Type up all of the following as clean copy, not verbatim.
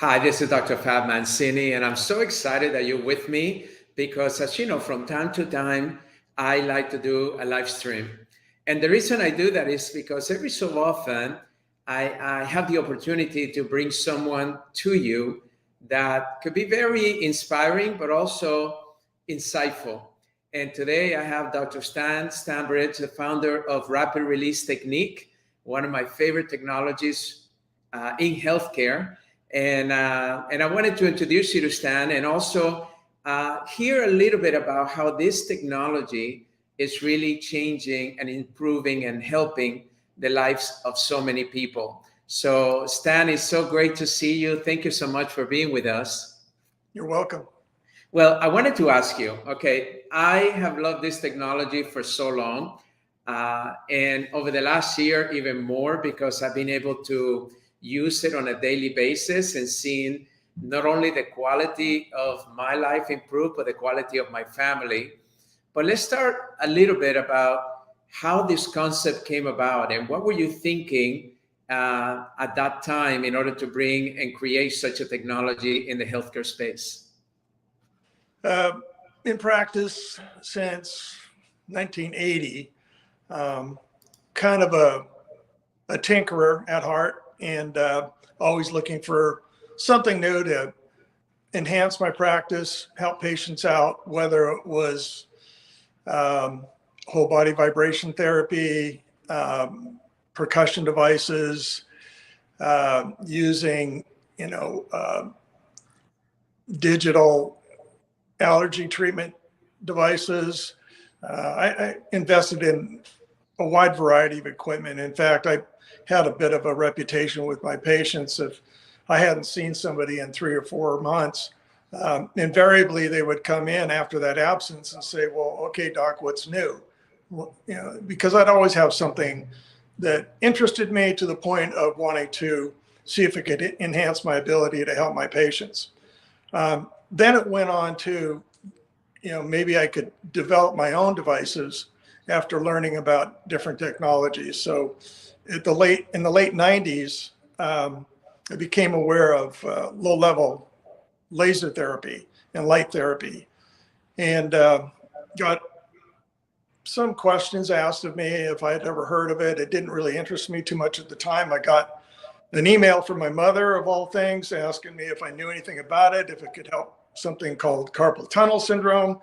Hi, this is Dr. Fab Mancini, and I'm so excited that you're with me because, as you know, from time to time, I like to do a live stream. And the reason I do that is because every so often I have the opportunity to bring someone to you that could be very inspiring, but also insightful. And today I have Dr. Stan Stanbridge, the founder of Rapid Release Technique, one of my favorite technologies in healthcare. And I wanted to introduce you to Stan and also hear a little bit about how this technology is really changing and improving and helping the lives of so many people. So, Stan, it's so great to see you. Thank you so much for being with us. You're welcome. Well, I wanted to ask you, okay, I have loved this technology for so long. And over the last year, even more, because I've been able to use it on a daily basis and seeing not only the quality of my life improve, but the quality of my family. But let's start a little bit about how this concept came about and what were you thinking at that time in order to bring and create such a technology in the healthcare space? In practice since 1980, kind of a tinkerer at heart, and always looking for something new to enhance my practice, help patients out, whether it was whole body vibration therapy, percussion devices, using, digital allergy treatment devices. I invested in a wide variety of equipment. In fact, I had a bit of a reputation with my patients. If I hadn't seen somebody in 3 or 4 months, invariably they would come in after that absence and say, well, okay, doc, what's new? Well, because I'd always have something that interested me to the point of wanting to see if it could enhance my ability to help my patients. Then it went on to, maybe I could develop my own devices after learning about different technologies. So in the late 90s, I became aware of low-level laser therapy and light therapy, and got some questions asked of me if I had ever heard of it. It didn't really interest me too much at the time. I got an email from my mother, of all things, asking me if I knew anything about it, if it could help something called carpal tunnel syndrome.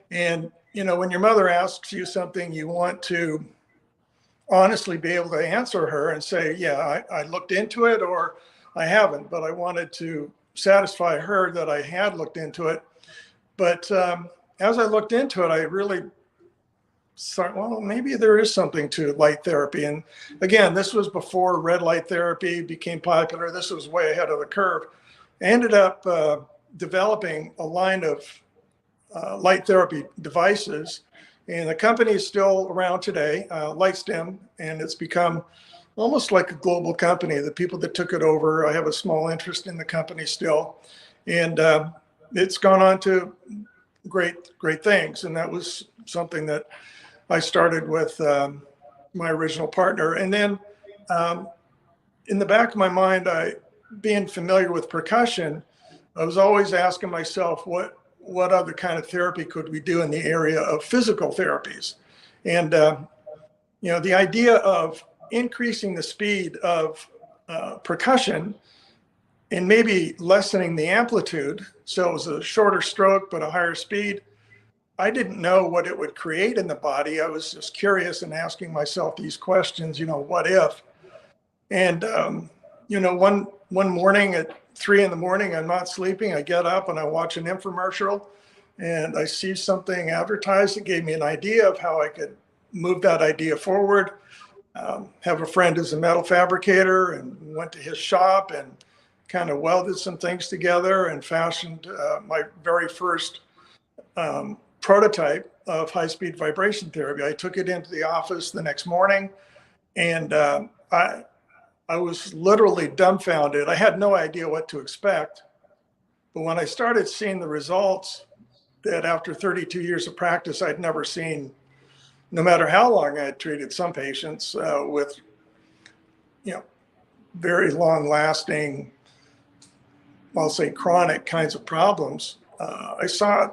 And, when your mother asks you something, you want to honestly be able to answer her and say, yeah, I looked into it, or I haven't, but I wanted to satisfy her that I had looked into it. But as I looked into it, I really thought, well, maybe there is something to light therapy. And again, this was before red light therapy became popular. This was way ahead of the curve. I ended up developing a line of light therapy devices, and the company is still around today, LightStim, and it's become almost like a global company. The people that took it over, I have a small interest in the company still, and it's gone on to great things. And that was something that I started with my original partner. And then in the back of my mind, being familiar with percussion, I was always asking myself, what other kind of therapy could we do in the area of physical therapies? And, the idea of increasing the speed of percussion and maybe lessening the amplitude, so it was a shorter stroke but a higher speed. I didn't know what it would create in the body. I was just curious and asking myself these questions, what if? And, one morning at 3 a.m, I'm not sleeping. I get up and I watch an infomercial, and I see something advertised that gave me an idea of how I could move that idea forward. Have a friend who's a metal fabricator, and went to his shop and kind of welded some things together and fashioned my very first prototype of high-speed vibration therapy. I took it into the office the next morning, and I was literally dumbfounded. I had no idea what to expect. But when I started seeing the results that after 32 years of practice, I'd never seen, no matter how long I had treated some patients with, very long lasting, I'll say chronic kinds of problems, I saw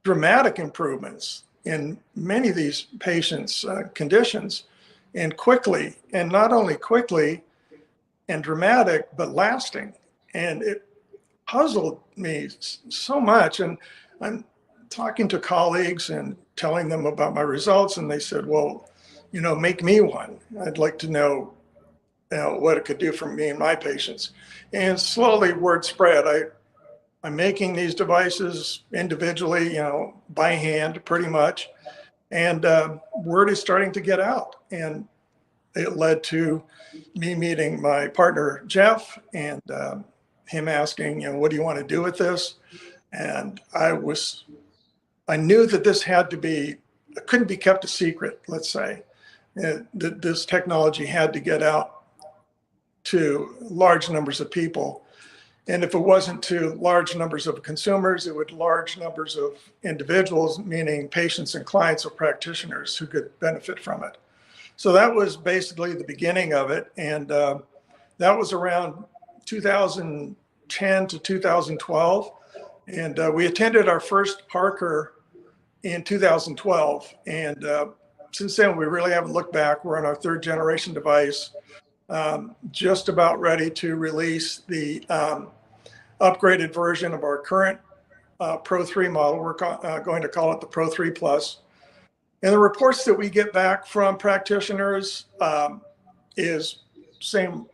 dramatic improvements in many of these patients' conditions, and quickly, and not only quickly and dramatic, but lasting. And it puzzled me so much. And I'm talking to colleagues and telling them about my results, and they said, well, make me one. I'd like to know, what it could do for me and my patients. And slowly word spread. I'm making these devices individually, by hand pretty much. And word is starting to get out. And it led to me meeting my partner, Jeff, and him asking, what do you want to do with this? And I knew that this had to be, it couldn't be kept a secret, let's say. That this technology had to get out to large numbers of people. And if it wasn't to large numbers of consumers, it would large numbers of individuals, meaning patients and clients or practitioners who could benefit from it. So that was basically the beginning of it. And that was around 2010 to 2012. And we attended our first Parker in 2012. And since then, we really haven't looked back. We're on our third generation device, just about ready to release the upgraded version of our current Pro 3 model. We're going to call it the Pro 3 Plus. And the reports that we get back from practitioners is same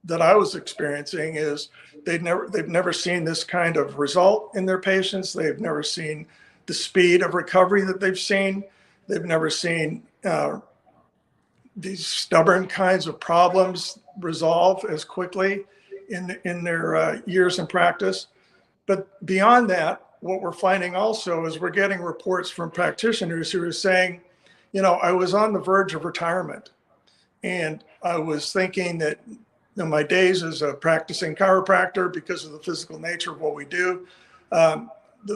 that I was experiencing, is they've never seen this kind of result in their patients. They've never seen the speed of recovery that they've seen. They've never seen these stubborn kinds of problems resolve as quickly in their years in practice. But beyond that, what we're finding also is we're getting reports from practitioners who are saying, I was on the verge of retirement, and I was thinking that my days as a practicing chiropractor, because of the physical nature of what we do,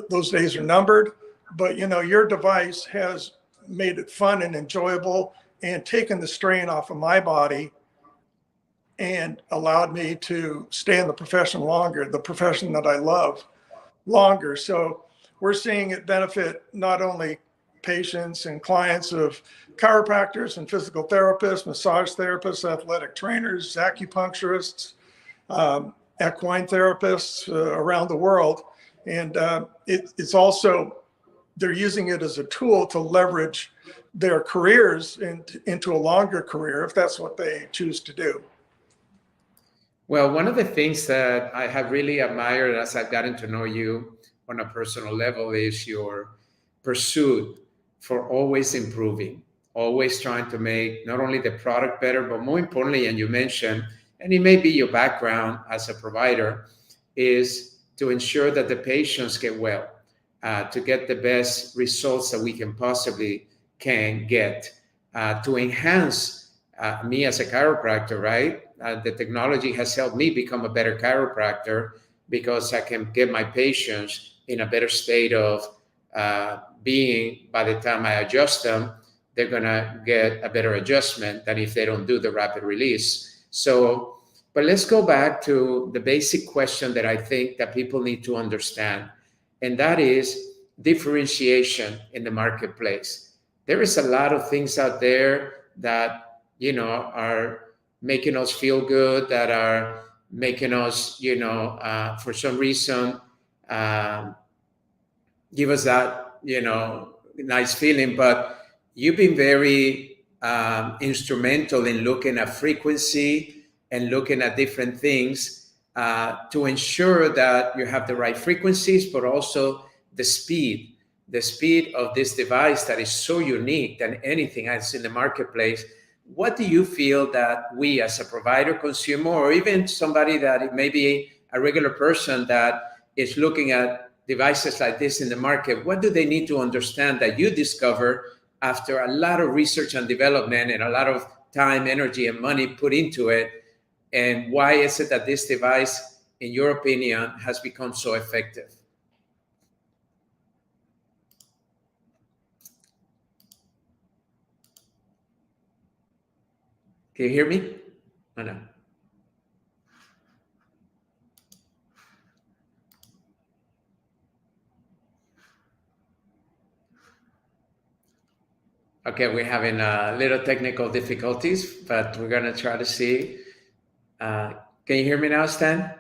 those days are numbered. But your device has made it fun and enjoyable, and taken the strain off of my body, and allowed me to stay in the profession longer, the profession that I love longer. So we're seeing it benefit not only patients and clients of chiropractors and physical therapists, massage therapists, athletic trainers, acupuncturists, equine therapists around the world. And it's also, they're using it as a tool to leverage their careers into a longer career, if that's what they choose to do. Well, one of the things that I have really admired as I've gotten to know you on a personal level is your pursuit for always improving, always trying to make not only the product better, but more importantly, and you mentioned, and it may be your background as a provider, is to ensure that the patients get well, to get the best results that we can possibly get, to enhance me as a chiropractor, right? The technology has helped me become a better chiropractor because I can get my patients in a better state of being, by the time I adjust them, they're going to get a better adjustment than if they don't do the rapid release. So, but let's go back to the basic question that I think that people need to understand, and that is differentiation in the marketplace. There is a lot of things out there that are making us feel good, that are making us, for some reason, give us that, nice feeling. But you've been very instrumental in looking at frequency and looking at different things to ensure that you have the right frequencies, but also the speed of this device that is so unique than anything else in the marketplace. What do you feel that we as a provider, consumer, or even somebody that it may be a regular person that is looking at devices like this in the market, what do they need to understand that you discover after a lot of research and development and a lot of time, energy, and money put into it? And why is it that this device, in your opinion, has become so effective? Can you hear me? Oh, no. Okay, we're having little technical difficulties, but we're gonna try to see. Can you hear me now, Stan?